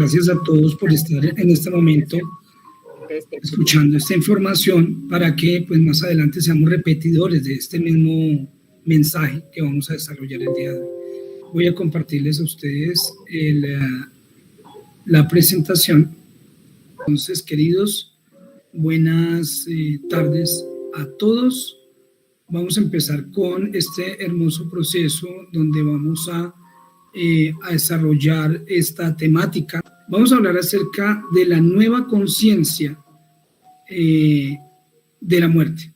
gracias a todos por estar en este momento escuchando esta información para que pues, más adelante seamos repetidores de este mismo mensaje que vamos a desarrollar el día de hoy. Voy a compartirles a ustedes la presentación. Entonces, queridos, buenas tardes a todos. Vamos a empezar con este hermoso proceso donde vamos a desarrollar esta temática. Vamos a hablar acerca de la nueva conciencia de la muerte,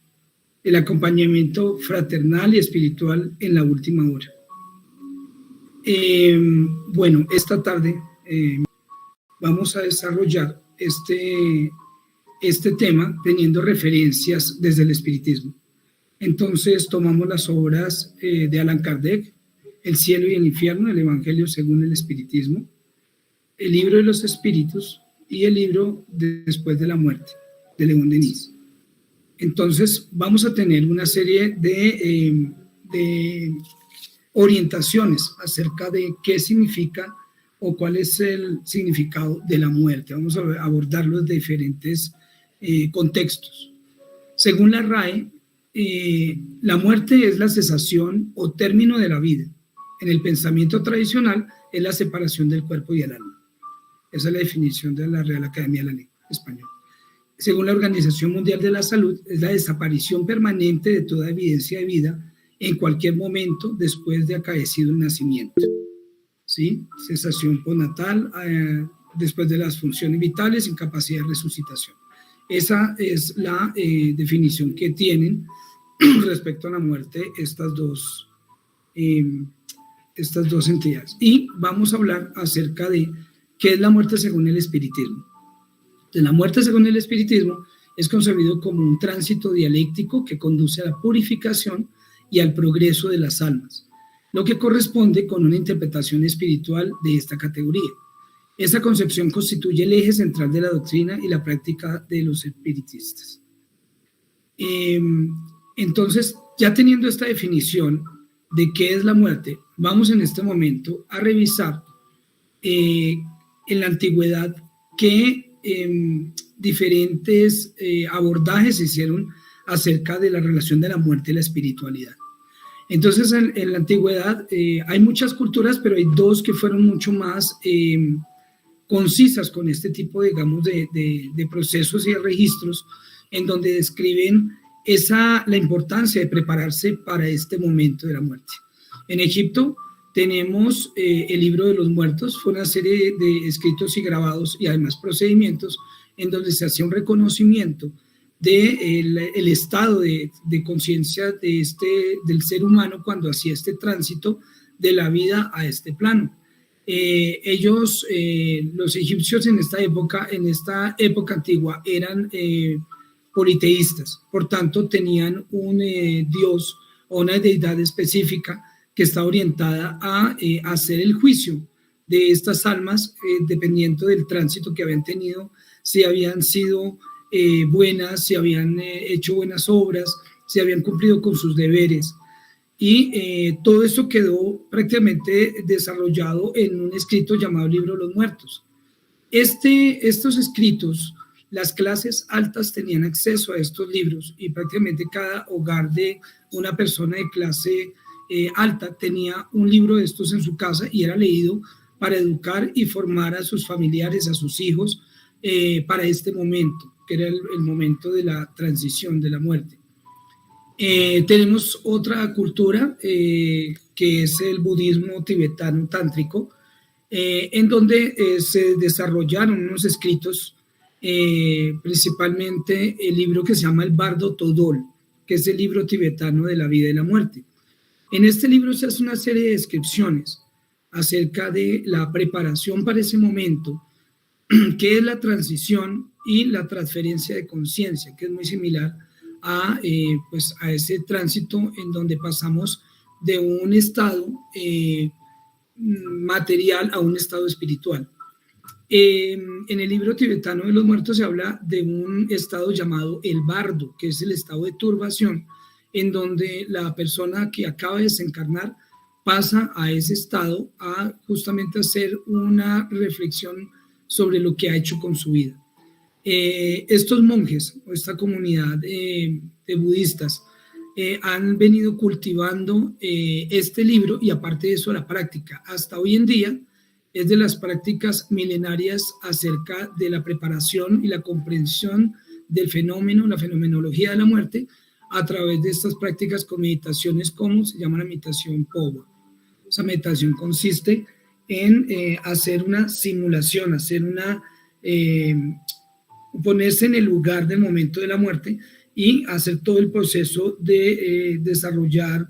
el acompañamiento fraternal y espiritual en la última hora. Bueno, esta tarde vamos a desarrollar este tema teniendo referencias desde el espiritismo. Entonces tomamos las obras de Allan Kardec, El cielo y el infierno, el Evangelio según el espiritismo, el libro de los espíritus y el libro Después de la muerte, de León Denis. Entonces vamos a tener una serie de orientaciones acerca de qué significa o cuál es el significado de la muerte. Vamos a abordarlo desde diferentes contextos. Según la RAE, la muerte es la cesación o término de la vida. En el pensamiento tradicional es la separación del cuerpo y el alma. Esa es la definición de la Real Academia de la Lengua Española. Según la Organización Mundial de la Salud, es la desaparición permanente de toda evidencia de vida en cualquier momento después de acaecido el nacimiento. ¿Sí? Cesación postnatal, después de las funciones vitales, incapacidad de resucitación. Esa es la definición que tienen respecto a la muerte estas dos entidades. Y vamos a hablar acerca de qué es la muerte según el espiritismo. De la muerte según el espiritismo es concebido como un tránsito dialéctico que conduce a la purificación y al progreso de las almas, lo que corresponde con una interpretación espiritual de esta categoría. Esta concepción constituye el eje central de la doctrina y la práctica de los espiritistas. Entonces, ya teniendo esta definición de qué es la muerte, vamos en este momento a revisar en la antigüedad qué diferentes abordajes se hicieron acerca de la relación de la muerte y la espiritualidad. Entonces, en la antigüedad hay muchas culturas, pero hay dos que fueron mucho más concisas con este tipo, digamos, de procesos y de registros, en donde describen la importancia de prepararse para este momento de la muerte. En Egipto tenemos el libro de los muertos, fue una serie de escritos y grabados y además procedimientos en donde se hacía un reconocimiento del estado de conciencia del ser humano cuando hacía este tránsito de la vida a este plano. Ellos, los egipcios en esta época antigua, eran politeístas, por tanto tenían un dios o una deidad específica que está orientada a hacer el juicio de estas almas dependiendo del tránsito que habían tenido, si habían sido buenas, si habían hecho buenas obras, si habían cumplido con sus deberes. Y todo eso quedó prácticamente desarrollado en un escrito llamado Libro de los Muertos. Estos escritos, las clases altas tenían acceso a estos libros y prácticamente cada hogar de una persona de clase alta tenía un libro de estos en su casa y era leído para educar y formar a sus familiares, a sus hijos, para este momento, que era el momento de la transición, de la muerte. Tenemos otra cultura que es el budismo tibetano tántrico, en donde se desarrollaron unos escritos, principalmente el libro que se llama el Bardo Todol, que es el libro tibetano de la vida y la muerte. En este libro se hace una serie de descripciones acerca de la preparación para ese momento, que es la transición y la transferencia de conciencia, que es muy similar a ese tránsito en donde pasamos de un estado material a un estado espiritual. En el libro tibetano de los muertos se habla de un estado llamado el bardo, que es el estado de turbación, en donde la persona que acaba de desencarnar pasa a ese estado a justamente hacer una reflexión sobre lo que ha hecho con su vida. Estos monjes o esta comunidad de budistas han venido cultivando este libro y aparte de eso la práctica. Hasta hoy en día es de las prácticas milenarias acerca de la preparación y la comprensión del fenómeno, la fenomenología de la muerte, a través de estas prácticas con meditaciones como se llama la meditación Powa. Esa meditación consiste en hacer una simulación, ponerse en el lugar del momento de la muerte y hacer todo el proceso de desarrollar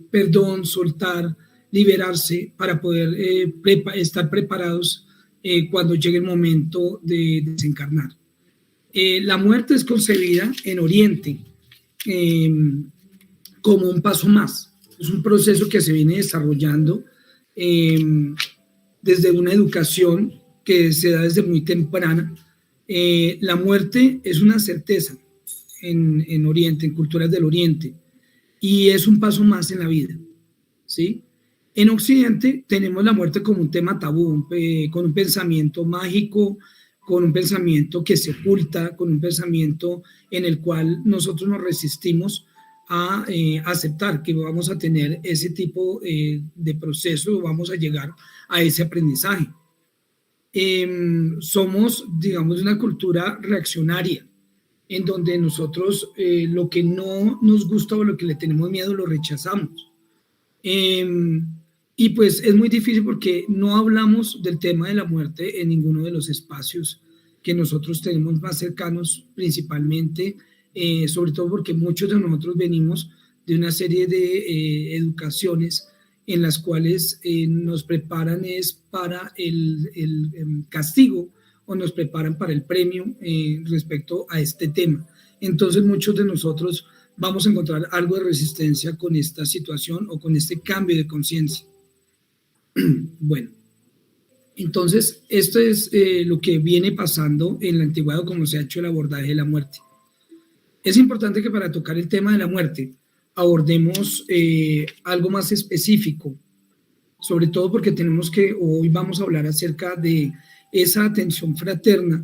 perdón, soltar, liberarse para poder estar preparados cuando llegue el momento de desencarnar. La muerte es concebida en Oriente como un paso más. Es un proceso que se viene desarrollando desde una educación que se da desde muy temprana. La muerte es una certeza en Oriente, en culturas del Oriente, y es un paso más en la vida, ¿sí? En Occidente tenemos la muerte como un tema tabú, con un pensamiento mágico, con un pensamiento que se oculta, con un pensamiento en el cual nosotros nos resistimos a aceptar que vamos a tener ese tipo de proceso, vamos a llegar a ese aprendizaje. Somos, digamos, una cultura reaccionaria, en donde nosotros lo que no nos gusta o lo que le tenemos miedo lo rechazamos. Y pues es muy difícil porque no hablamos del tema de la muerte en ninguno de los espacios que nosotros tenemos más cercanos, principalmente, sobre todo porque muchos de nosotros venimos de una serie de educaciones en las cuales nos preparan es para el castigo o nos preparan para el premio respecto a este tema. Entonces muchos de nosotros vamos a encontrar algo de resistencia con esta situación o con este cambio de conciencia. Bueno, entonces esto es lo que viene pasando en la antigüedad, como se ha hecho el abordaje de la muerte. Es importante que para tocar el tema de la muerte abordemos algo más específico, sobre todo porque hoy vamos a hablar acerca de esa atención fraterna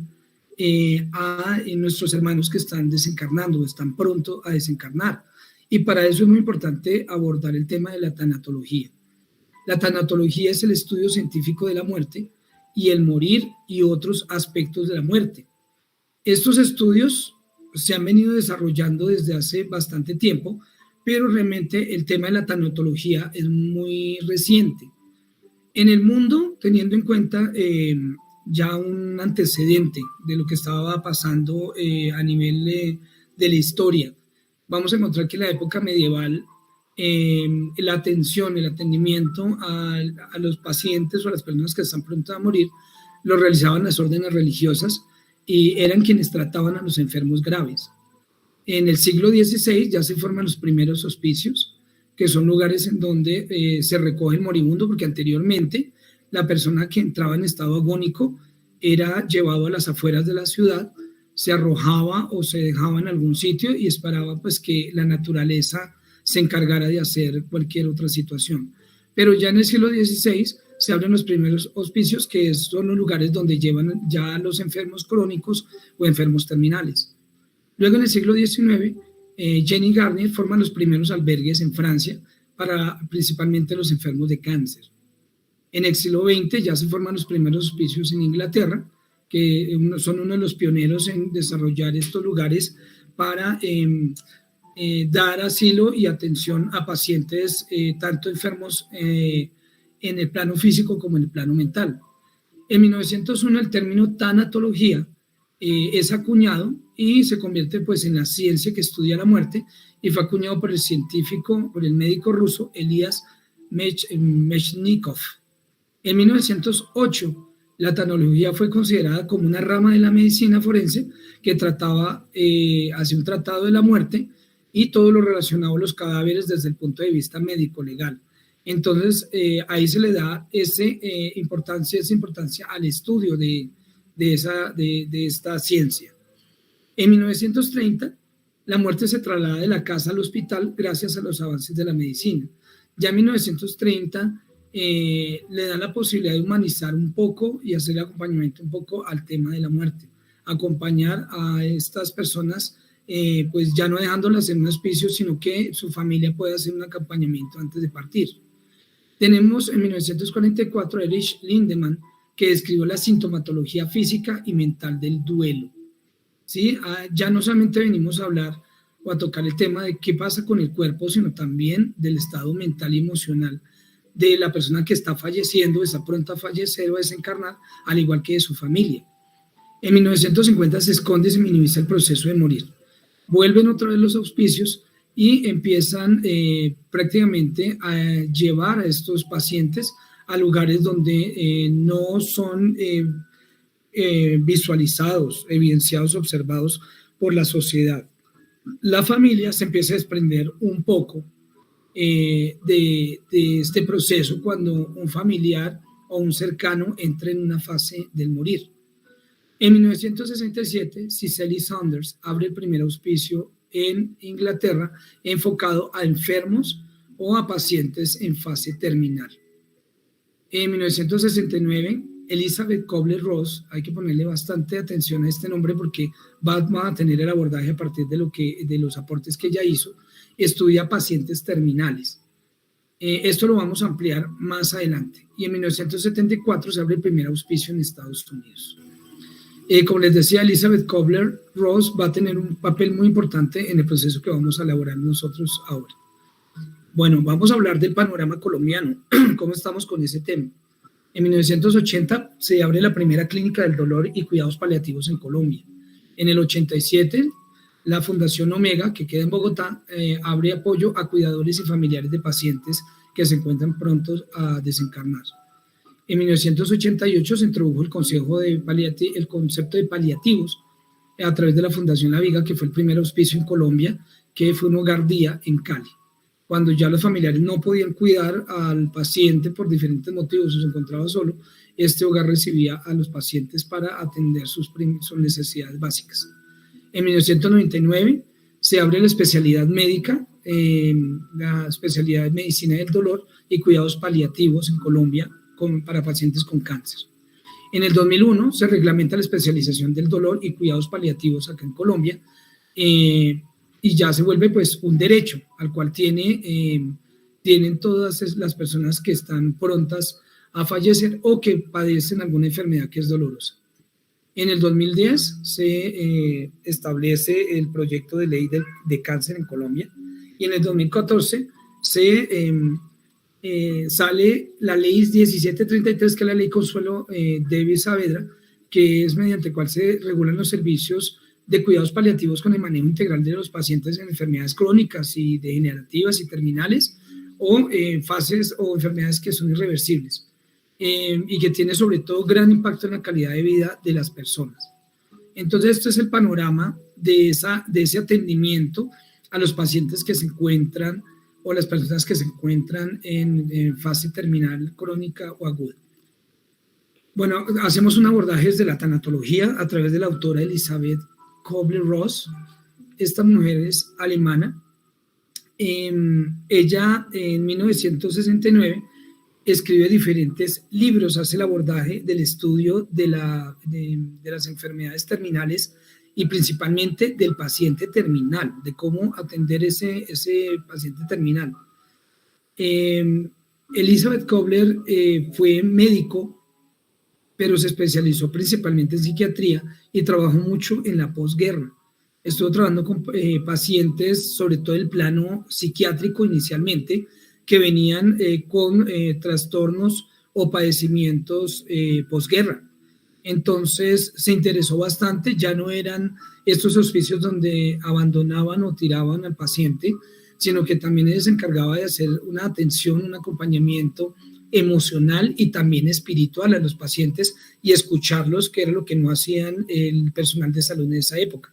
a nuestros hermanos que están desencarnando o están pronto a desencarnar. Y para eso es muy importante abordar el tema de la tanatología. La tanatología es el estudio científico de la muerte y el morir y otros aspectos de la muerte. Estos estudios se han venido desarrollando desde hace bastante tiempo, pero realmente el tema de la tanatología es muy reciente. En el mundo, teniendo en cuenta ya un antecedente de lo que estaba pasando a nivel de la historia, vamos a encontrar que en la época medieval la atención, el atendimiento a los pacientes o a las personas que están prontas a morir, lo realizaban las órdenes religiosas y eran quienes trataban a los enfermos graves. En el siglo XVI ya se forman los primeros hospicios, que son lugares en donde se recoge el moribundo, porque anteriormente la persona que entraba en estado agónico era llevado a las afueras de la ciudad, se arrojaba o se dejaba en algún sitio y esperaba pues que la naturaleza se encargara de hacer cualquier otra situación. Pero ya en el siglo XVI se abren los primeros hospicios, que son los lugares donde llevan ya a los enfermos crónicos o enfermos terminales. Luego en el siglo XIX, Jenny Garnier forma los primeros albergues en Francia para principalmente los enfermos de cáncer. En el siglo XX ya se forman los primeros hospicios en Inglaterra, que son uno de los pioneros en desarrollar estos lugares para dar asilo y atención a pacientes tanto enfermos en el plano físico como en el plano mental. En 1901 el término tanatología es acuñado y se convierte pues en la ciencia que estudia la muerte y fue acuñado por el médico ruso Elias Mechnikov. En 1908 la tanatología fue considerada como una rama de la medicina forense que hacía un tratado de la muerte y todo lo relacionado a los cadáveres desde el punto de vista médico-legal. Entonces, ahí se le da esa importancia al estudio de esta ciencia. En 1930, la muerte se traslada de la casa al hospital gracias a los avances de la medicina. Ya en 1930 le dan la posibilidad de humanizar un poco y hacer el acompañamiento un poco al tema de la muerte. Acompañar a estas personas, pues ya no dejándolas en un hospicio, sino que su familia pueda hacer un acompañamiento antes de partir. Tenemos en 1944 a Erich Lindemann, que describió la sintomatología física y mental del duelo. ¿Sí? Ya no solamente venimos a hablar o a tocar el tema de qué pasa con el cuerpo, sino también del estado mental y emocional de la persona que está falleciendo, está pronta a fallecer o a desencarnar, al igual que de su familia. En 1950 se esconde y se minimiza el proceso de morir. Vuelven otra vez los auspicios y empiezan prácticamente a llevar a estos pacientes a lugares donde no son visualizados, evidenciados, observados por la sociedad. La familia se empieza a desprender un poco de este proceso cuando un familiar o un cercano entra en una fase del morir. En 1967, Cicely Saunders abre el primer auspicio en Inglaterra enfocado a enfermos o a pacientes en fase terminal. En 1969, Elizabeth Kubler-Ross, hay que ponerle bastante atención a este nombre porque vamos a tener el abordaje a partir de los aportes que ella hizo, estudia pacientes terminales. Esto lo vamos a ampliar más adelante. Y en 1974 se abre el primer auspicio en Estados Unidos. Como les decía, Elizabeth Kubler-Ross va a tener un papel muy importante en el proceso que vamos a elaborar nosotros ahora. Bueno, vamos a hablar del panorama colombiano. ¿Cómo estamos con ese tema? En 1980 se abre la primera clínica del dolor y cuidados paliativos en Colombia. En el 87, la Fundación Omega, que queda en Bogotá, abre apoyo a cuidadores y familiares de pacientes que se encuentran prontos a desencarnar. En 1988 se introdujo el concepto de paliativos a través de la Fundación La Viga, que fue el primer auspicio en Colombia, que fue un hogar día en Cali. Cuando ya los familiares no podían cuidar al paciente por diferentes motivos o se encontraba solo, este hogar recibía a los pacientes para atender sus necesidades básicas. En 1999 se abre la especialidad médica, la especialidad de medicina del dolor y cuidados paliativos en Colombia para pacientes con cáncer. En el 2001 se reglamenta la especialización del dolor y cuidados paliativos acá en Colombia, y ya se vuelve pues un derecho al cual tienen todas las personas que están prontas a fallecer o que padecen alguna enfermedad que es dolorosa. En el 2010 se establece el proyecto de ley de cáncer en Colombia y en el 2014 sale la ley 1733, que es la ley Consuelo Davis Saavedra, que es mediante cual se regulan los servicios de cuidados paliativos con el manejo integral de los pacientes en enfermedades crónicas y degenerativas y terminales o fases o enfermedades que son irreversibles y que tiene sobre todo gran impacto en la calidad de vida de las personas. Entonces, este es el panorama de ese atendimiento a los pacientes que se encuentran o las personas que se encuentran en fase terminal, crónica o aguda. Bueno, hacemos un abordaje desde la tanatología a través de la autora Elizabeth Kubler-Ross. Esta mujer es alemana. Ella en 1969 escribe diferentes libros, hace el abordaje del estudio de las enfermedades terminales y principalmente del paciente terminal, de cómo atender ese paciente terminal. Elizabeth Kubler fue médico, pero se especializó principalmente en psiquiatría y trabajó mucho en la posguerra. Estuvo trabajando con pacientes, sobre todo del plano psiquiátrico inicialmente, que venían con trastornos o padecimientos posguerra. Entonces se interesó bastante, ya no eran estos hospicios donde abandonaban o tiraban al paciente, sino que también se encargaba de hacer una atención, un acompañamiento emocional y también espiritual a los pacientes y escucharlos, que era lo que no hacían el personal de salud en esa época.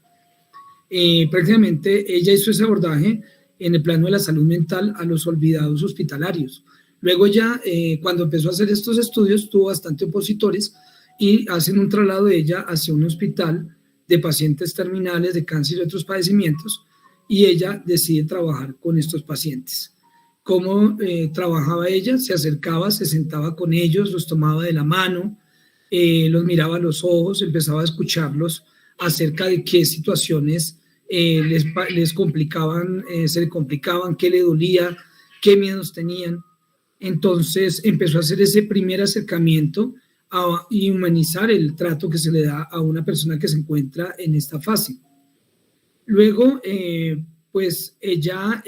Prácticamente ella hizo ese abordaje en el plano de la salud mental a los olvidados hospitalarios. Luego ya, cuando empezó a hacer estos estudios, tuvo bastante opositores y hacen un traslado de ella hacia un hospital de pacientes terminales de cáncer y otros padecimientos, y ella decide trabajar con estos pacientes. cómo trabajaba ella, se acercaba, se sentaba con ellos, los tomaba de la mano, los miraba a los ojos, empezaba a escucharlos acerca de qué situaciones les complicaban, se le complicaban, qué le dolía, qué miedos tenían. Entonces empezó a hacer ese primer acercamiento y humanizar el trato que se le da a una persona que se encuentra en esta fase. Luego, pues ella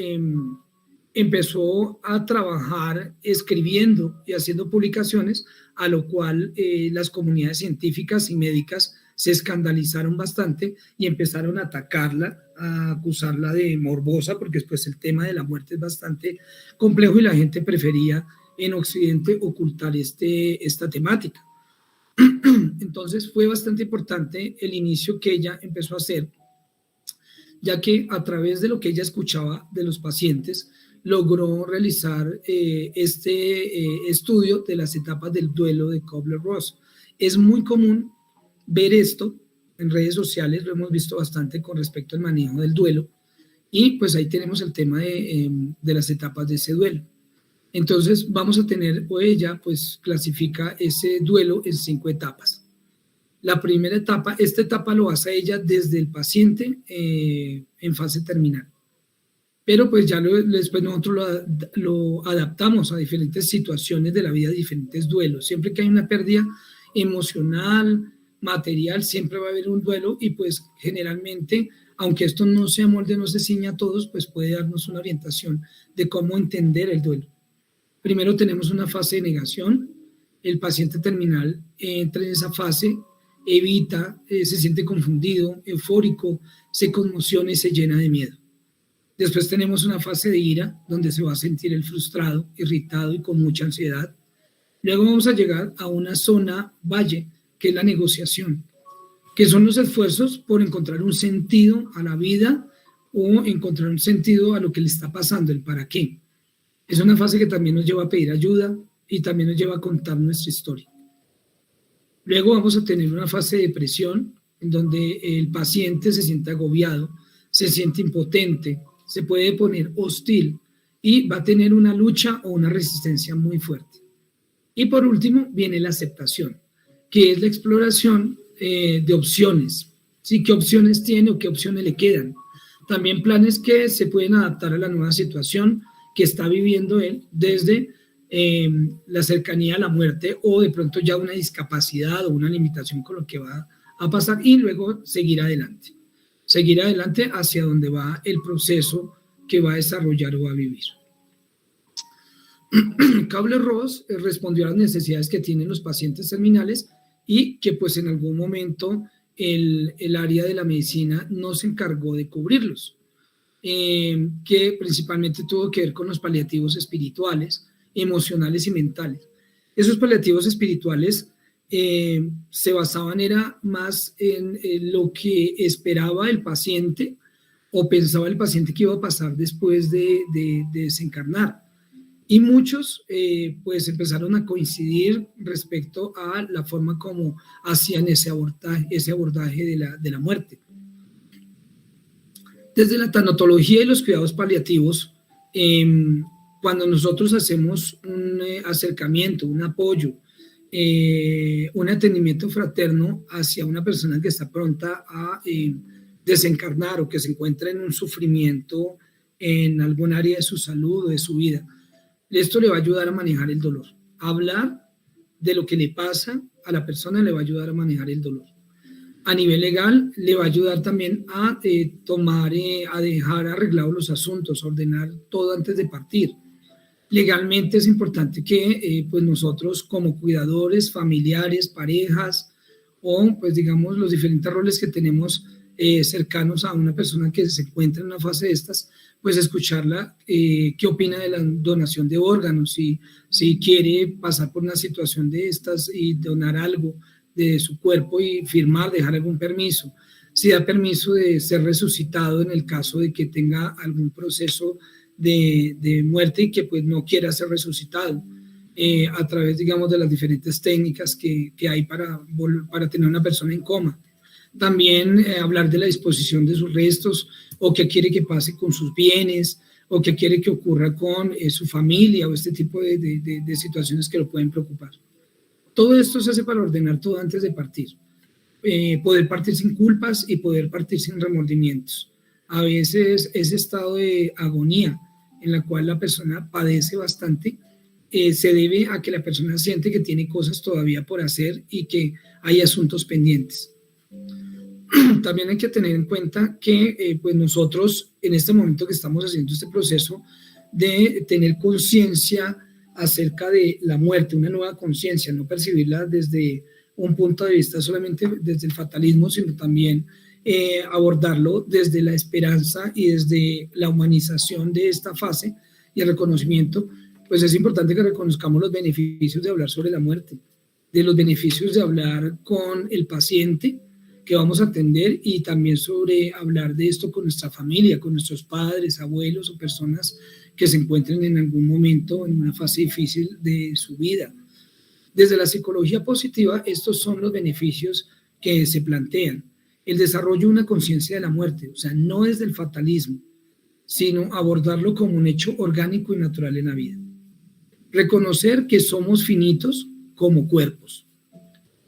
empezó a trabajar escribiendo y haciendo publicaciones, a lo cual las comunidades científicas y médicas se escandalizaron bastante y empezaron a atacarla, a acusarla de morbosa, porque después el tema de la muerte es bastante complejo y la gente prefería en Occidente ocultar esta temática. Entonces fue bastante importante el inicio que ella empezó a hacer, ya que a través de lo que ella escuchaba de los pacientes, logró realizar este estudio de las etapas del duelo de Kubler-Ross. Es muy común ver esto en redes sociales, lo hemos visto bastante con respecto al manejo del duelo, y pues ahí tenemos el tema de las etapas de ese duelo. Entonces vamos a tener, o ella pues clasifica ese duelo en 5 etapas. La primera etapa, esta etapa lo hace ella desde el paciente en fase terminal. Pero pues ya después nosotros lo adaptamos a diferentes situaciones de la vida, diferentes duelos. Siempre que hay una pérdida emocional, material, siempre va a haber un duelo y pues generalmente, aunque esto no se amolde, no se ciña a todos, pues puede darnos una orientación de cómo entender el duelo. Primero tenemos una fase de negación. El paciente terminal entra en esa fase, evita, se siente confundido, eufórico, se conmociona y se llena de miedo. Después tenemos una fase de ira, donde se va a sentir el frustrado, irritado y con mucha ansiedad. Luego vamos a llegar a una zona valle, que es la negociación, que son los esfuerzos por encontrar un sentido a la vida o encontrar un sentido a lo que le está pasando, el para qué. Es una fase que también nos lleva a pedir ayuda y también nos lleva a contar nuestra historia. Luego vamos a tener una fase de depresión, en donde el paciente se siente agobiado, se siente impotente, se puede poner hostil y va a tener una lucha o una resistencia muy fuerte. Y por último viene la aceptación, que es la exploración de opciones. ¿Sí? ¿Qué opciones tiene o qué opciones le quedan? También planes que se pueden adaptar a la nueva situación que está viviendo él, desde la cercanía a la muerte o de pronto ya una discapacidad o una limitación con lo que va a pasar, y luego seguir adelante hacia donde va el proceso que va a desarrollar o va a vivir. Kubler-Ross respondió a las necesidades que tienen los pacientes terminales y que pues en algún momento el área de la medicina no se encargó de cubrirlos, que principalmente tuvo que ver con los paliativos espirituales, emocionales y mentales. Esos paliativos espirituales se basaban era más en lo que esperaba el paciente o pensaba el paciente que iba a pasar después de desencarnar. Y muchos pues empezaron a coincidir respecto a la forma como hacían ese abordaje de la muerte. Desde la tanatología y los cuidados paliativos, cuando nosotros hacemos un acercamiento, un apoyo, un atendimiento fraterno hacia una persona que está pronta a desencarnar o que se encuentra en un sufrimiento en algún área de su salud o de su vida, esto le va a ayudar a manejar el dolor. Hablar de lo que le pasa a la persona le va a ayudar a manejar el dolor. A nivel legal, le va a ayudar también a a dejar arreglados los asuntos, a ordenar todo antes de partir. Legalmente es importante que pues nosotros como cuidadores, familiares, parejas o pues digamos los diferentes roles que tenemos cercanos a una persona que se encuentra en una fase de estas, pues escucharla, qué opina de la donación de órganos, si quiere pasar por una situación de estas y donar algo de su cuerpo y firmar, dejar algún permiso, si da permiso de ser resucitado en el caso de que tenga algún proceso de muerte y que pues no quiera ser resucitado, a través digamos de las diferentes técnicas que hay para tener una persona en coma. También hablar de la disposición de sus restos o qué quiere que pase con sus bienes o qué quiere que ocurra con su familia o este tipo de situaciones que lo pueden preocupar. Todo esto se hace para ordenar todo antes de partir. Poder partir sin culpas y poder partir sin remordimientos. A veces ese estado de agonía en la cual la persona padece bastante se debe a que la persona siente que tiene cosas todavía por hacer y que hay asuntos pendientes. También hay que tener en cuenta que pues nosotros en este momento que estamos haciendo este proceso de tener conciencia acerca de la muerte, una nueva conciencia, no percibirla desde un punto de vista solamente desde el fatalismo, sino también abordarlo desde la esperanza y desde la humanización de esta fase y el reconocimiento, pues es importante que reconozcamos los beneficios de hablar sobre la muerte, de los beneficios de hablar con el paciente que vamos a atender y también sobre hablar de esto con nuestra familia, con nuestros padres, abuelos o personas que se encuentren en algún momento en una fase difícil de su vida. Desde la psicología positiva, estos son los beneficios que se plantean. El desarrollo de una conciencia de la muerte, o sea, no desde el fatalismo, sino abordarlo como un hecho orgánico y natural en la vida. Reconocer que somos finitos como cuerpos.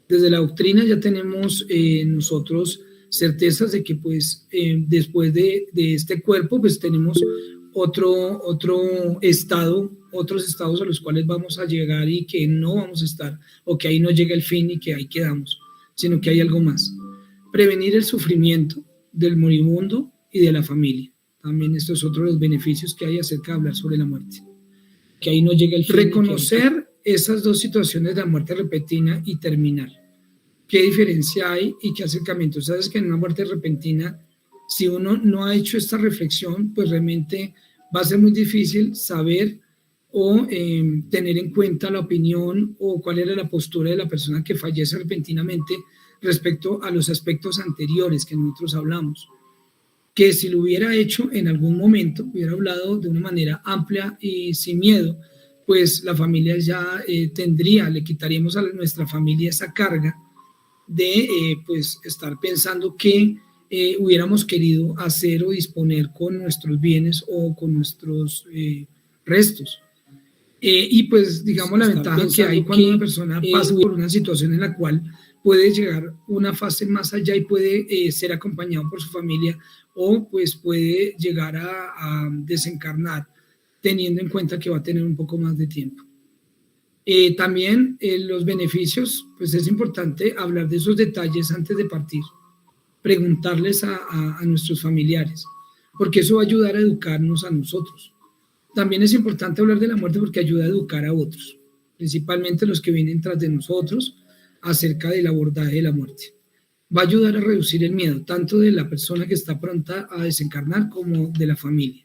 Desde la doctrina ya tenemos nosotros certezas de que pues después de este cuerpo pues tenemos otro estado, otros estados a los cuales vamos a llegar y que no vamos a estar, o que ahí no llega el fin y que ahí quedamos, sino que hay algo más. Prevenir el sufrimiento del moribundo y de la familia. También esto es otro de los beneficios que hay acerca de hablar sobre la muerte. Que ahí no llega el fin. Reconocer esas dos situaciones de la muerte repentina y terminal. ¿Qué diferencia hay y qué acercamiento? Sabes que en una muerte repentina, si uno no ha hecho esta reflexión, pues realmente va a ser muy difícil saber o tener en cuenta la opinión o cuál era la postura de la persona que fallece repentinamente respecto a los aspectos anteriores que nosotros hablamos. Que si lo hubiera hecho en algún momento, hubiera hablado de una manera amplia y sin miedo, pues la familia ya le quitaríamos a nuestra familia esa carga de pues estar pensando qué hubiéramos querido hacer o disponer con nuestros bienes o con nuestros restos. Y pues digamos la ventaja que hay cuando una persona pasa por una situación en la cual puede llegar una fase más allá y puede ser acompañado por su familia o pues puede llegar a desencarnar teniendo en cuenta que va a tener un poco más de tiempo. También los beneficios, pues es importante hablar de esos detalles antes de partir, preguntarles a nuestros familiares, porque eso va a ayudar a educarnos a nosotros. También es importante hablar de la muerte porque ayuda a educar a otros, principalmente los que vienen tras de nosotros, acerca del abordaje de la muerte. Va a ayudar a reducir el miedo, tanto de la persona que está pronta a desencarnar como de la familia.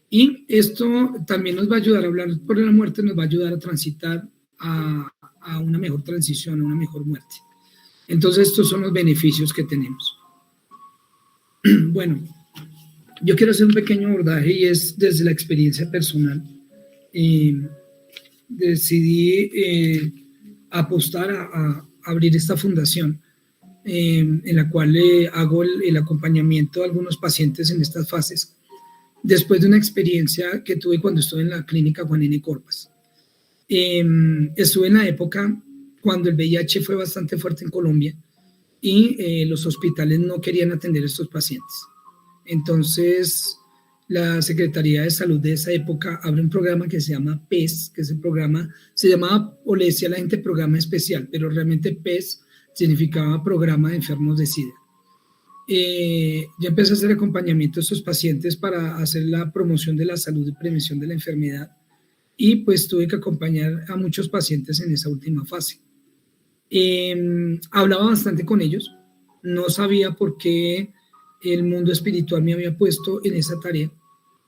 Y esto también nos va a ayudar a hablar por la muerte, nos va a ayudar a transitar a una mejor transición, a una mejor muerte. Entonces, estos son los beneficios que tenemos. Bueno, yo quiero hacer un pequeño abordaje y es desde la experiencia personal. Decidí apostar a abrir esta fundación en la cual hago el acompañamiento a algunos pacientes en estas fases, después de una experiencia que tuve cuando estuve en la clínica Juan N. Corpas. Estuve en la época cuando el VIH fue bastante fuerte en Colombia y los hospitales no querían atender a estos pacientes. Entonces, la Secretaría de Salud de esa época abre un programa que se llama PES, que es el programa, se llamaba, o le decía a la gente programa especial, pero realmente PES significaba programa de enfermos de SIDA. Yo empecé a hacer acompañamiento a estos pacientes para hacer la promoción de la salud y prevención de la enfermedad y pues tuve que acompañar a muchos pacientes en esa última fase. Hablaba bastante con ellos, no sabía por qué el mundo espiritual me había puesto en esa tarea,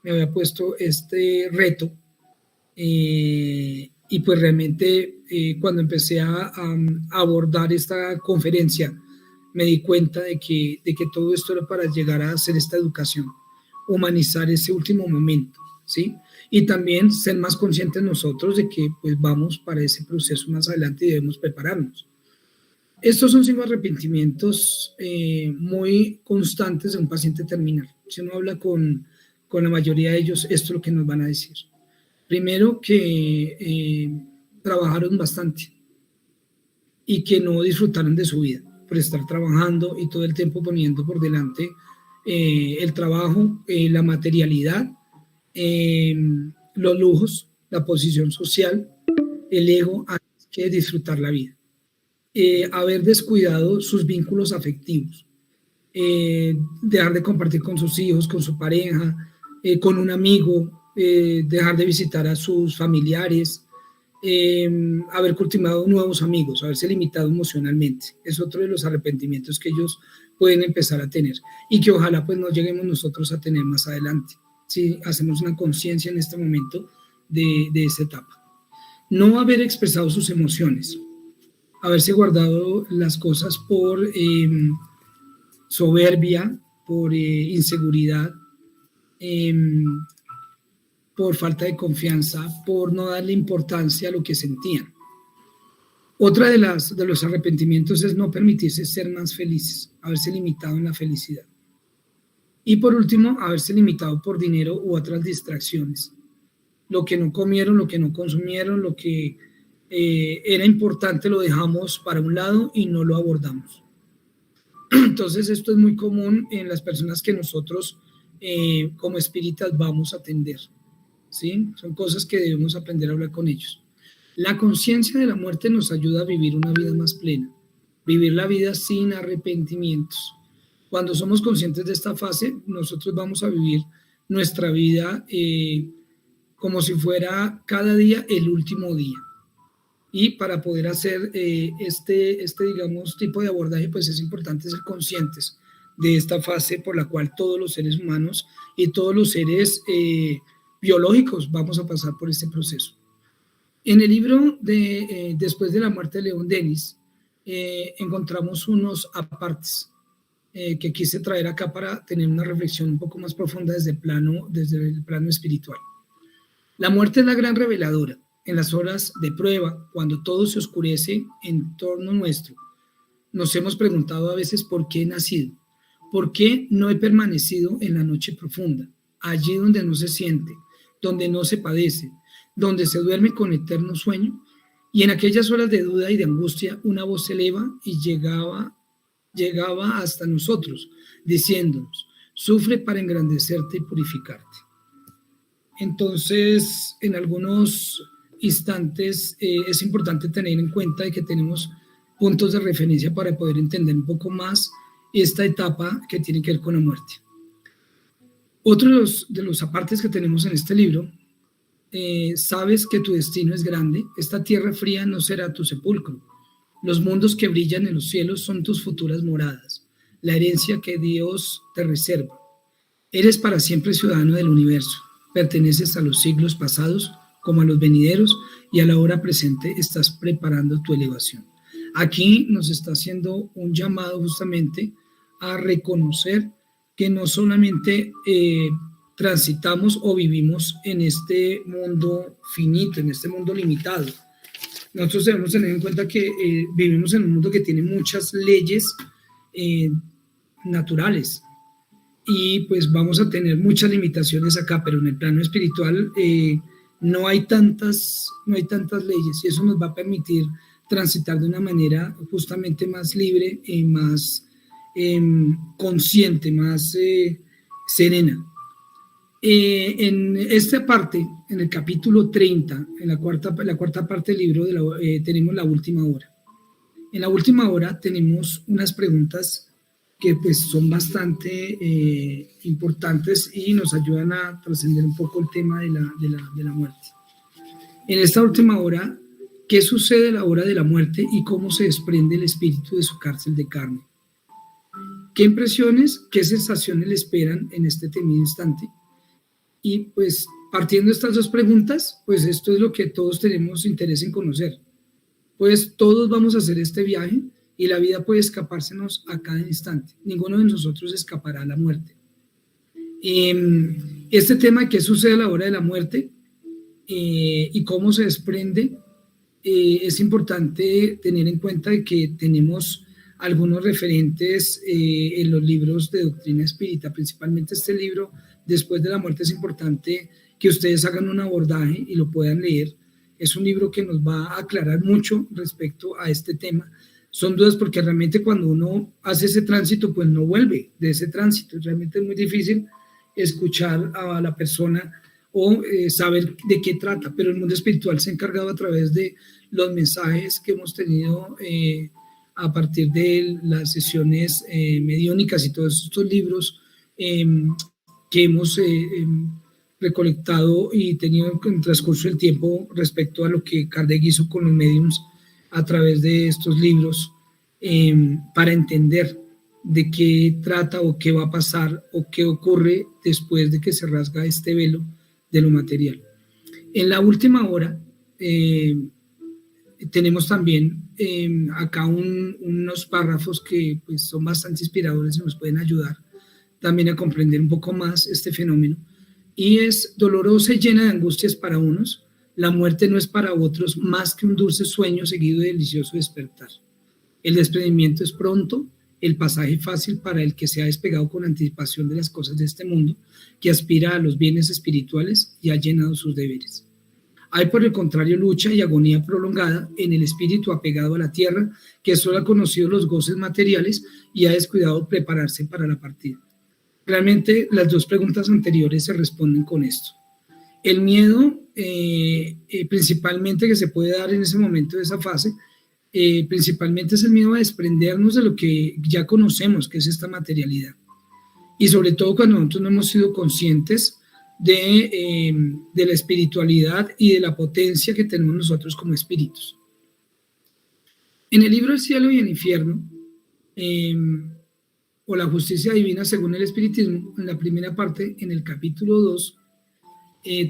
me había puesto este reto y pues realmente cuando empecé a abordar esta conferencia me di cuenta de que todo esto era para llegar a hacer esta educación, humanizar ese último momento, ¿sí? Y también ser más conscientes nosotros de que pues vamos para ese proceso más adelante y debemos prepararnos. Estos son 5 arrepentimientos muy constantes de un paciente terminal. Si uno habla con con la mayoría de ellos, esto es lo que nos van a decir. Primero, que trabajaron bastante y que no disfrutaron de su vida por estar trabajando y todo el tiempo poniendo por delante el trabajo, la materialidad, los lujos, la posición social, el ego, antes que disfrutar la vida. Haber descuidado sus vínculos afectivos, dejar de compartir con sus hijos, con su pareja, con un amigo, dejar de visitar a sus familiares, haber cultivado nuevos amigos, haberse limitado emocionalmente. Es otro de los arrepentimientos que ellos pueden empezar a tener y que ojalá pues no lleguemos nosotros a tener más adelante, si hacemos una conciencia en este momento de esa etapa. No haber expresado sus emociones, haberse guardado las cosas por soberbia, por inseguridad, por falta de confianza, por no darle importancia a lo que sentían. Otra de los arrepentimientos es no permitirse ser más felices, haberse limitado en la felicidad. Y por último, haberse limitado por dinero u otras distracciones. Lo que no comieron, lo que no consumieron, lo que era importante lo dejamos para un lado y no lo abordamos. Entonces esto es muy común en las personas que nosotros como espíritas vamos a atender, ¿sí? Son cosas que debemos aprender a hablar con ellos. La conciencia de la muerte nos ayuda a vivir una vida más plena, vivir la vida sin arrepentimientos. Cuando somos conscientes de esta fase, nosotros vamos a vivir nuestra vida como si fuera cada día el último día. Y para poder hacer digamos, tipo de abordaje, pues es importante ser conscientes de esta fase por la cual todos los seres humanos y todos los seres biológicos vamos a pasar por este proceso. En el libro de Después de la muerte de Leon Denis, encontramos unos apartes que quise traer acá para tener una reflexión un poco más profunda desde el plano espiritual. La muerte es la gran reveladora. En las horas de prueba, cuando todo se oscurece en torno nuestro, nos hemos preguntado a veces por qué he nacido, por qué no he permanecido en la noche profunda, allí donde no se siente, donde no se padece, donde se duerme con eterno sueño. Y en aquellas horas de duda y de angustia, una voz se eleva y llegaba hasta nosotros, diciéndonos: sufre para engrandecerte y purificarte. Entonces, en algunos instantes es importante tener en cuenta de que tenemos puntos de referencia para poder entender un poco más esta etapa que tiene que ver con la muerte. Otro de los apartes que tenemos en este libro, sabes que tu destino es grande, esta tierra fría no será tu sepulcro, los mundos que brillan en los cielos son tus futuras moradas, la herencia que Dios te reserva. Eres para siempre ciudadano del universo, perteneces a los siglos pasados como a los venideros, y a la hora presente estás preparando tu elevación. Aquí nos está haciendo un llamado justamente a reconocer que no solamente transitamos o vivimos en este mundo finito, en este mundo limitado. Nosotros debemos tener en cuenta que vivimos en un mundo que tiene muchas leyes naturales, y pues vamos a tener muchas limitaciones acá, pero en el plano espiritual no hay tantas leyes, y eso nos va a permitir transitar de una manera justamente más libre, más consciente, más serena. En esta parte, en el capítulo 30, en la cuarta parte del libro, tenemos la última hora. En la última hora tenemos unas preguntas que pues son bastante importantes y nos ayudan a trascender un poco el tema de la muerte. En esta última hora, ¿qué sucede a la hora de la muerte y cómo se desprende el espíritu de su cárcel de carne? ¿Qué impresiones, qué sensaciones le esperan en este temido instante? Y pues partiendo de estas dos preguntas, pues esto es lo que todos tenemos interés en conocer. Pues todos vamos a hacer este viaje, y la vida puede escapársenos a cada instante. Ninguno de nosotros escapará a la muerte. Este tema de qué sucede a la hora de la muerte y cómo se desprende, es importante tener en cuenta de que tenemos algunos referentes en los libros de doctrina espírita, principalmente este libro, Después de la muerte. Es importante que ustedes hagan un abordaje y lo puedan leer. Es un libro que nos va a aclarar mucho respecto a este tema. Son dudas porque realmente cuando uno hace ese tránsito, pues no vuelve de ese tránsito. Realmente es muy difícil escuchar a la persona o saber de qué trata, pero el mundo espiritual se ha encargado a través de los mensajes que hemos tenido a partir de las sesiones mediúnicas y todos estos libros que hemos recolectado y tenido en el transcurso del tiempo respecto a lo que Kardec hizo con los médiums a través de estos libros para entender de qué trata o qué va a pasar o qué ocurre después de que se rasga este velo de lo material. En la última hora tenemos también acá unos párrafos que pues, son bastante inspiradores y nos pueden ayudar también a comprender un poco más este fenómeno. Y es dolorosa y llena de angustias para unos. La muerte no es para otros más que un dulce sueño seguido de delicioso despertar. El desprendimiento es pronto, el pasaje fácil para el que se ha despegado con anticipación de las cosas de este mundo, que aspira a los bienes espirituales y ha llenado sus deberes. Hay por el contrario lucha y agonía prolongada en el espíritu apegado a la tierra, que solo ha conocido los goces materiales y ha descuidado prepararse para la partida. Realmente las dos preguntas anteriores se responden con esto. El miedo, principalmente que se puede dar en ese momento de esa fase, principalmente es el miedo a desprendernos de lo que ya conocemos, que es esta materialidad. Y sobre todo cuando nosotros no hemos sido conscientes de la espiritualidad y de la potencia que tenemos nosotros como espíritus. En el libro El cielo y el infierno, o la justicia divina según el espiritismo, en la primera parte, en el capítulo 2,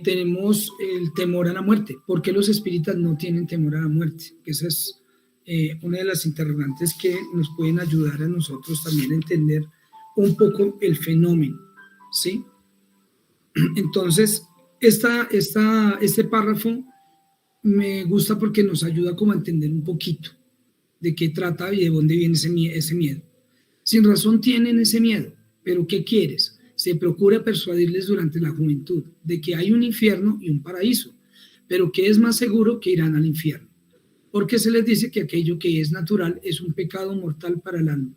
tenemos el temor a la muerte. ¿Por qué los espíritas no tienen temor a la muerte? Esa es una de las interrogantes que nos pueden ayudar a nosotros también a entender un poco el fenómeno, ¿sí? Entonces, este párrafo me gusta porque nos ayuda como a entender un poquito de qué trata y de dónde viene ese miedo. Sin razón tienen ese miedo, pero ¿qué quieres? Se procura persuadirles durante la juventud de que hay un infierno y un paraíso, pero que es más seguro que irán al infierno, porque se les dice que aquello que es natural es un pecado mortal para el alma.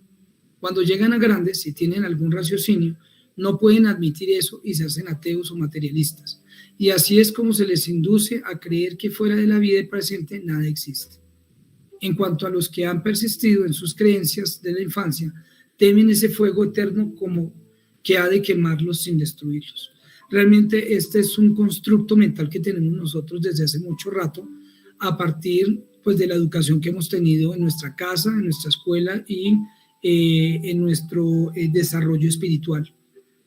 Cuando llegan a grandes, si tienen algún raciocinio, no pueden admitir eso y se hacen ateos o materialistas. Y así es como se les induce a creer que fuera de la vida presente nada existe. En cuanto a los que han persistido en sus creencias de la infancia, temen ese fuego eterno como que ha de quemarlos sin destruirlos. Realmente este es un constructo mental que tenemos nosotros desde hace mucho rato, a partir pues, de la educación que hemos tenido en nuestra casa, en nuestra escuela y en nuestro desarrollo espiritual,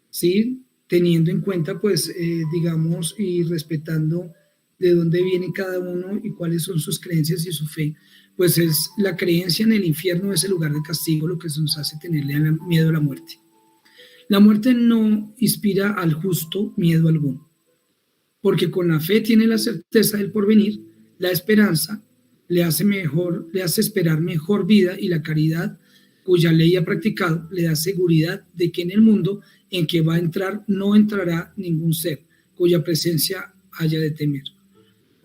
¿sí? Teniendo en cuenta, pues, digamos, y respetando de dónde viene cada uno y cuáles son sus creencias y su fe, pues es la creencia en el infierno, ese lugar de castigo, lo que nos hace tenerle miedo a la muerte. La muerte no inspira al justo miedo alguno, porque con la fe tiene la certeza del porvenir, la esperanza le hace esperar mejor vida y la caridad, cuya ley ha practicado, le da seguridad de que en el mundo en que va a entrar no entrará ningún ser cuya presencia haya de temer.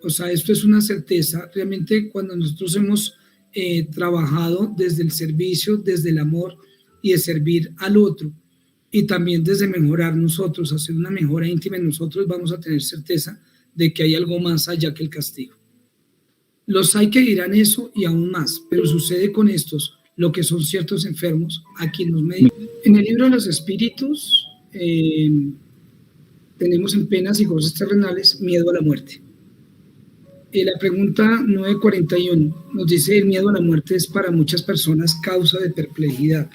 O sea, esto es una certeza. Realmente cuando nosotros hemos trabajado desde el servicio, desde el amor y de servir al otro, y también desde mejorar nosotros, hacer una mejora íntima en nosotros, vamos a tener certeza de que hay algo más allá que el castigo. Los hay que dirán eso y aún más, pero sucede con estos lo que son ciertos enfermos a quienes los médicos. En el libro de los espíritus tenemos en Penas y Goces Terrenales miedo a la muerte. La pregunta 941 nos dice: el miedo a la muerte es para muchas personas causa de perplejidad.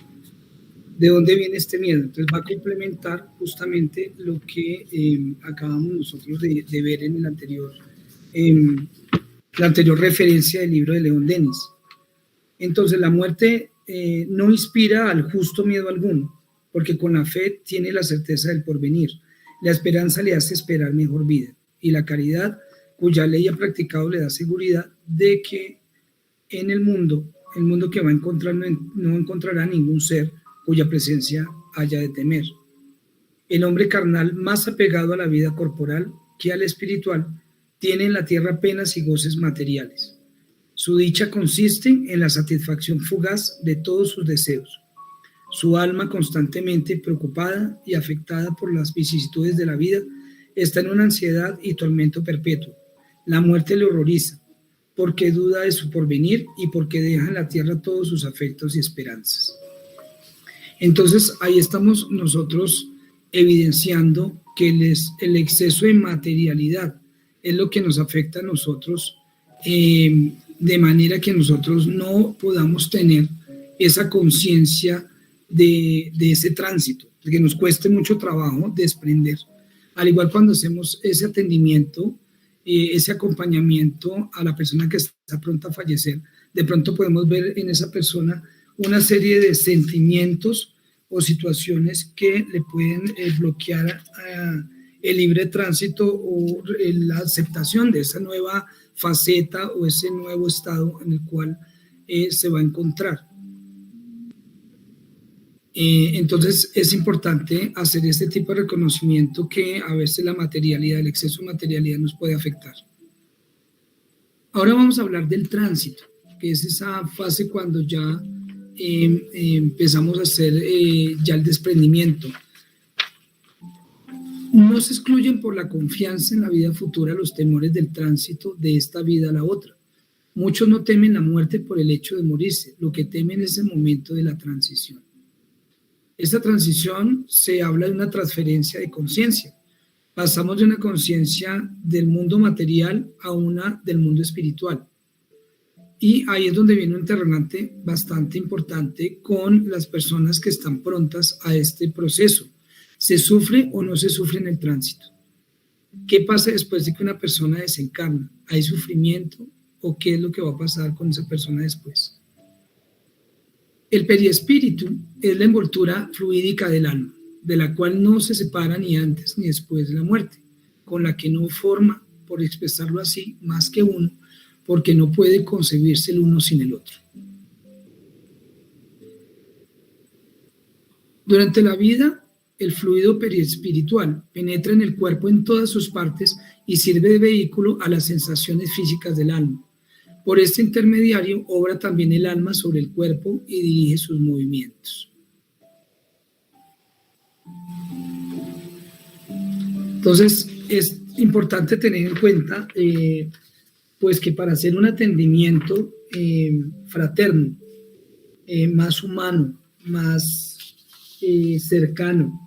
¿De dónde viene este miedo? Entonces va a complementar justamente lo que acabamos nosotros de ver en el anterior, la anterior referencia del libro de León Denis. Entonces la muerte no inspira al justo miedo alguno, porque con la fe tiene la certeza del porvenir. La esperanza le hace esperar mejor vida, y la caridad, cuya ley ha practicado, le da seguridad de que en el mundo el mundo que va a encontrar no encontrará ningún ser cuya presencia haya de temer. El hombre carnal, más apegado a la vida corporal que al espiritual, tiene en la tierra penas y goces materiales. Su dicha consiste en la satisfacción fugaz de todos sus deseos. Su alma, constantemente preocupada y afectada por las vicisitudes de la vida, está en una ansiedad y tormento perpetuo. La muerte le horroriza, porque duda de su porvenir y porque deja en la tierra todos sus afectos y esperanzas. Entonces, ahí estamos nosotros evidenciando que el exceso de materialidad es lo que nos afecta a nosotros, de manera que nosotros no podamos tener esa conciencia de ese tránsito, que nos cueste mucho trabajo desprender. Al igual cuando hacemos ese atendimiento, ese acompañamiento a la persona que está pronta a fallecer, de pronto podemos ver en esa persona una serie de sentimientos o situaciones que le pueden bloquear el libre tránsito o la aceptación de esa nueva faceta o ese nuevo estado en el cual se va a encontrar. Entonces es importante hacer este tipo de reconocimiento que a veces la materialidad, el exceso de materialidad nos puede afectar. Ahora vamos a hablar del tránsito, que es esa fase cuando ya empezamos a hacer ya el desprendimiento. No se excluyen por la confianza en la vida futura los temores del tránsito de esta vida a la otra. Muchos no temen la muerte por el hecho de morirse, lo que temen es el momento de la transición. Esta transición se habla de una transferencia de conciencia. Pasamos de una conciencia del mundo material a una del mundo espiritual. Y ahí es donde viene un interrogante bastante importante con las personas que están prontas a este proceso. ¿Se sufre o no se sufre en el tránsito? ¿Qué pasa después de que una persona desencarna? ¿Hay sufrimiento o qué es lo que va a pasar con esa persona después? El periespíritu es la envoltura fluídica del alma, de la cual no se separa ni antes ni después de la muerte, con la que no forma, por expresarlo así, más que uno, porque no puede concebirse el uno sin el otro. Durante la vida, el fluido periespiritual penetra en el cuerpo en todas sus partes y sirve de vehículo a las sensaciones físicas del alma. Por este intermediario obra también el alma sobre el cuerpo y dirige sus movimientos. Entonces, es importante tener en cuenta pues que para hacer un atendimiento fraterno, más humano, más cercano,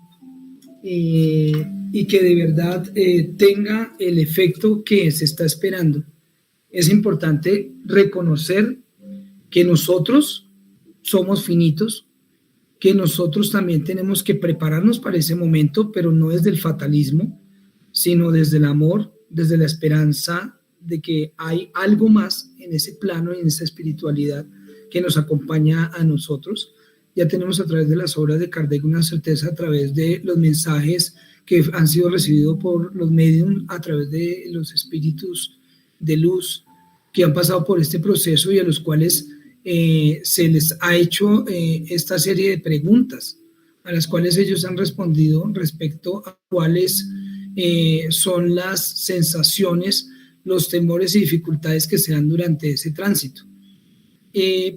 y que de verdad tenga el efecto que se está esperando, es importante reconocer que nosotros somos finitos, que nosotros también tenemos que prepararnos para ese momento, pero no desde el fatalismo, sino desde el amor, desde la esperanza de que hay algo más en ese plano y en esa espiritualidad que nos acompaña a nosotros. Ya tenemos a través de las obras de Kardec una certeza a través de los mensajes que han sido recibidos por los medios, a través de los espíritus de luz que han pasado por este proceso y a los cuales se les ha hecho esta serie de preguntas a las cuales ellos han respondido respecto a cuáles son las sensaciones, los temores y dificultades que se dan durante ese tránsito.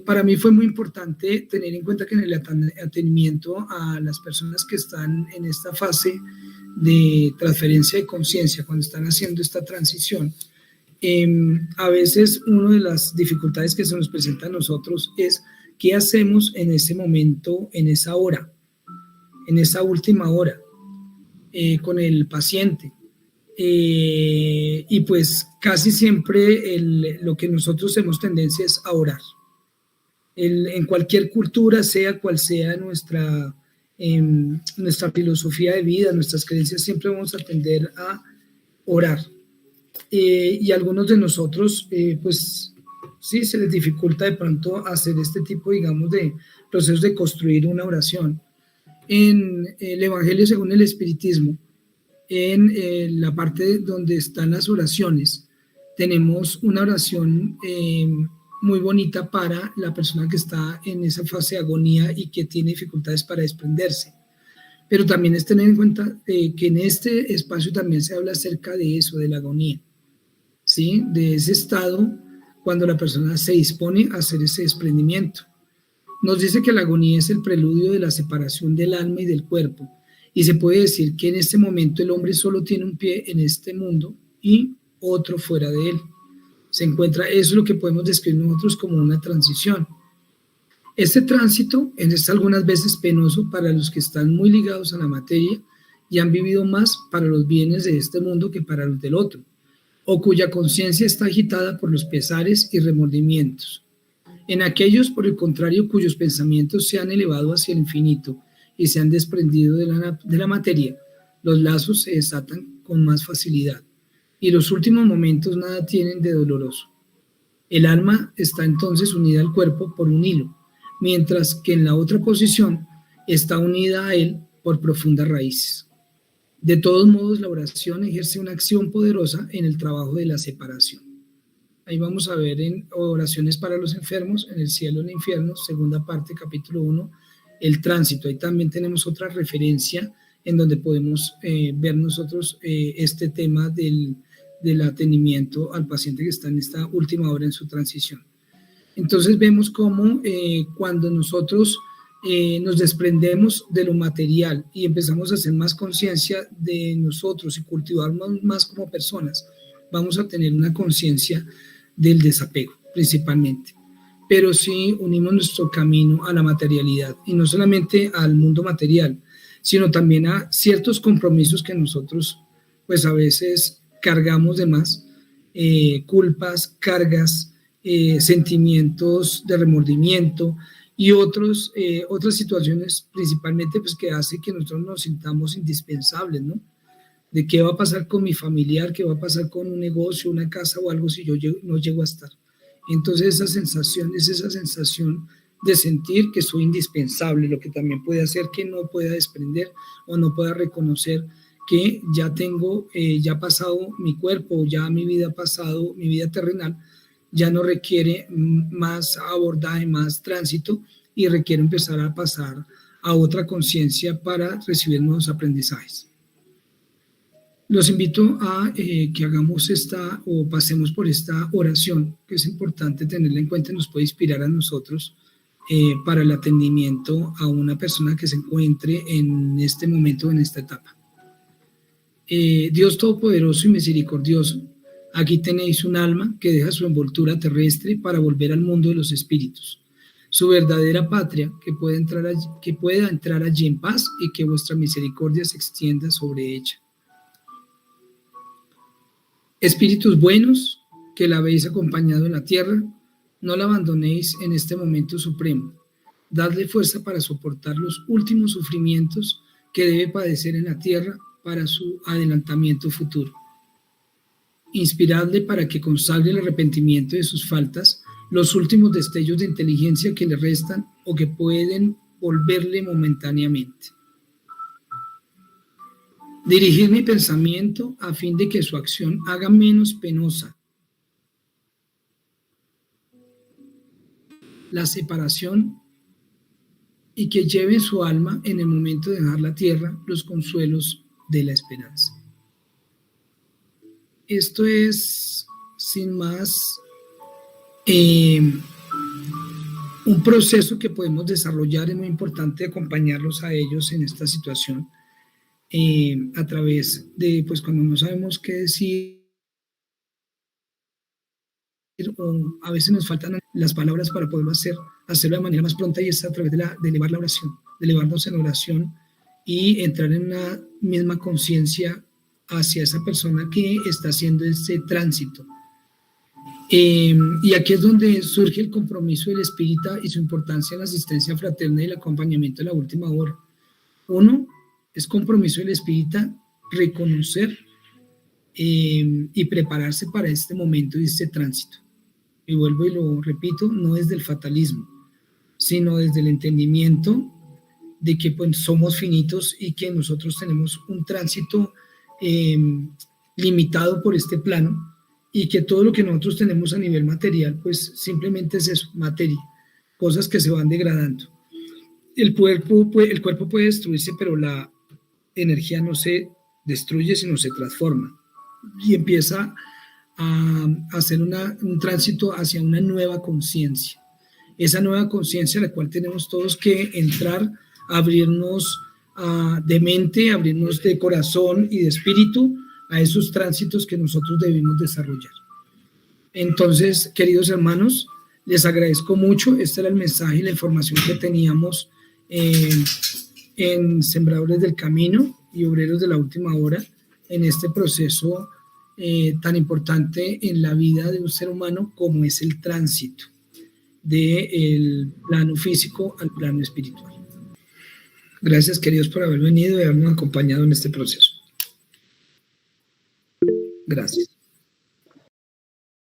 Para mí fue muy importante tener en cuenta que en el atendimiento a las personas que están en esta fase de transferencia de conciencia, cuando están haciendo esta transición, a veces una de las dificultades que se nos presenta a nosotros es qué hacemos en ese momento, en esa hora, en esa última hora, con el paciente. Y pues casi siempre lo que nosotros tenemos tendencia es a orar. En cualquier cultura, sea cual sea nuestra filosofía de vida, nuestras creencias, siempre vamos a tender a orar. Y algunos de nosotros, pues sí, se les dificulta de pronto hacer este tipo, digamos, de procesos de construir una oración. En el Evangelio según el Espiritismo, en la parte donde están las oraciones, tenemos una oración muy bonita para la persona que está en esa fase de agonía y que tiene dificultades para desprenderse. Pero también es tener en cuenta que en este espacio también se habla acerca de eso, de la agonía, ¿sí? De ese estado cuando la persona se dispone a hacer ese desprendimiento. Nos dice que la agonía es el preludio de la separación del alma y del cuerpo, y se puede decir que en este momento el hombre solo tiene un pie en este mundo y otro fuera de él. Se encuentra, eso es lo que podemos describir nosotros como una transición. Este tránsito es algunas veces penoso para los que están muy ligados a la materia y han vivido más para los bienes de este mundo que para los del otro, o cuya conciencia está agitada por los pesares y remordimientos. En aquellos, por el contrario, cuyos pensamientos se han elevado hacia el infinito y se han desprendido de la materia, los lazos se desatan con más facilidad, y los últimos momentos nada tienen de doloroso. El alma está entonces unida al cuerpo por un hilo, mientras que en la otra posición está unida a él por profundas raíces. De todos modos, la oración ejerce una acción poderosa en el trabajo de la separación. Ahí vamos a ver en Oraciones para los enfermos, en el cielo y el infierno, segunda parte, capítulo 1, el tránsito. Ahí también tenemos otra referencia en donde podemos ver nosotros este tema del atendimiento al paciente que está en esta última hora en su transición. Entonces vemos cómo cuando nosotros nos desprendemos de lo material y empezamos a hacer más conciencia de nosotros y cultivarnos más como personas, vamos a tener una conciencia del desapego principalmente. Pero sí unimos nuestro camino a la materialidad, y no solamente al mundo material, sino también a ciertos compromisos que nosotros pues a veces cargamos de más, culpas, cargas, sentimientos de remordimiento y otras situaciones principalmente pues que hace que nosotros nos sintamos indispensables, ¿no? De qué va a pasar con mi familiar, qué va a pasar con un negocio, una casa o algo si yo no llego a estar. Entonces esa sensación es esa sensación de sentir que soy indispensable, lo que también puede hacer que no pueda desprender o no pueda reconocer que ya tengo, ya pasado mi cuerpo, ya mi vida pasado, mi vida terrenal, ya no requiere más abordaje, más tránsito, y requiere empezar a pasar a otra conciencia para recibir nuevos aprendizajes. Los invito a que hagamos o pasemos por esta oración, que es importante tenerla en cuenta, nos puede inspirar a nosotros para el atendimiento a una persona que se encuentre en este momento, en esta etapa. Dios Todopoderoso y Misericordioso, aquí tenéis un alma que deja su envoltura terrestre para volver al mundo de los espíritus, su verdadera patria, que pueda entrar allí en paz y que vuestra misericordia se extienda sobre ella. Espíritus buenos, que la habéis acompañado en la tierra, no la abandonéis en este momento supremo. Dadle fuerza para soportar los últimos sufrimientos que debe padecer en la tierra para su adelantamiento futuro. Inspiradle para que consagre el arrepentimiento de sus faltas, los últimos destellos de inteligencia que le restan o que pueden volverle momentáneamente. Dirigid mi pensamiento a fin de que su acción haga menos penosa la separación y que lleve su alma en el momento de dejar la tierra los consuelos de la esperanza. Esto es, sin más, un proceso que podemos desarrollar. Es muy importante acompañarlos a ellos en esta situación a través de, pues cuando no sabemos qué decir, o a veces nos faltan las palabras para poderlo hacerlo de manera más pronta, y es a través de elevar la oración, de elevarnos en oración y entrar en una misma conciencia hacia esa persona que está haciendo ese tránsito. Y aquí es donde surge el compromiso del espírita y su importancia en la asistencia fraterna y el acompañamiento de la última hora. Uno, es compromiso del espírita reconocer y prepararse para este momento y este tránsito. Y vuelvo y lo repito, no desde el fatalismo, sino desde el entendimiento de que pues, somos finitos y que nosotros tenemos un tránsito limitado por este plano, y que todo lo que nosotros tenemos a nivel material, pues simplemente es eso, materia, cosas que se van degradando. El cuerpo puede destruirse, pero la energía no se destruye, sino se transforma y empieza a hacer un tránsito hacia una nueva conciencia. Esa nueva conciencia a la cual tenemos todos que entrar, abrirnos de mente, abrirnos de corazón y de espíritu a esos tránsitos que nosotros debemos desarrollar. Entonces, queridos hermanos, les agradezco mucho. Este era el mensaje y la información que teníamos en Sembradores del Camino y Obreros de la Última Hora, en este proceso tan importante en la vida de un ser humano como es el tránsito del plano físico al plano espiritual. Gracias, queridos, por haber venido y habernos acompañado en este proceso. Gracias.